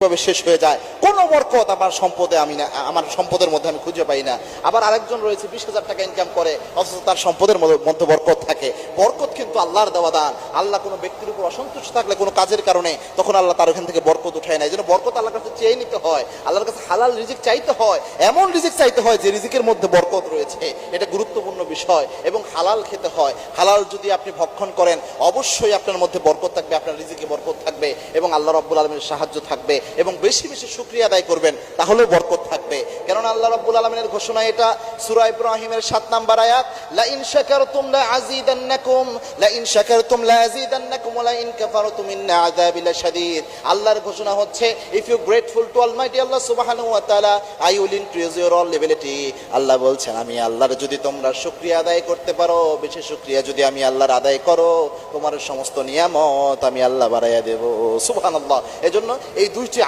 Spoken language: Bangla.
শেষ হয়ে যায়, কোনো বরকত আমার সম্পদে আমার সম্পদের মধ্যে আমি খুঁজে পাই না। আবার আরেকজন রয়েছে 20,000 টাকা ইনকাম করে, অথচ তার সম্পদের মধ্যে বরকত থাকে। বরকত কিন্তু আল্লাহর দেওয়া দান। আল্লাহ কোনো ব্যক্তির উপর অসন্তুষ্ট থাকলে কোনো কাজের কারণে, তখন আল্লাহ তার ওখান থেকে বরকত উঠায় না। এই জন্য বরকত আল্লাহর কাছে চেয়ে নিতে হয়, আল্লাহর কাছে হালাল রিজিক চাইতে হয়, এমন রিজিক চাইতে হয় যে রিজিকের মধ্যে বরকত রয়েছে। এটা গুরুত্বপূর্ণ বিষয়। এবং হালাল খেতে হয়। হালাল যদি আপনি ভক্ষণ করেন, অবশ্যই আপনার মধ্যে বরকত থাকবে, আপনার রিজিকে বরকত থাকবে এবং আল্লাহ রাব্বুল আলামিনের সাহায্য থাকবে। এবং বেশি বেশি শুকরিয়া আদায় করবেন, তাহলেও বরকত থাকবে। কারণ আল্লাহ রাব্বুল আলামিনের ঘোষণা, এটা সূরা ইব্রাহিমের 7 নম্বর আয়াত, লা ইন শাকারতুম লা আযীদান্নাকুম লা ইন শাকারতুম লা আযীদান্নাকুম ওয়া লা ইন কাফারতুম ইন্না আযাবি লাশাদীদ। আল্লাহর ঘোষণা হচ্ছে, if you grateful to almighty Allah সুবহানাহু ওয়া তাআলা, I will increase your all লেভেলিটি। আল্লাহ বলছেন, আমি আল্লাহর যদি তোমরা শুকরিয়া আদায় করতে পারো, বেশি শুকরিয়া যদি আমি আল্লাহর আদায় করো, তোমার সমস্ত নিয়ামত আমি আল্লাহ বাড়াইয়া দেব। সুবহানাল্লাহ। এজন্য এই দুইটি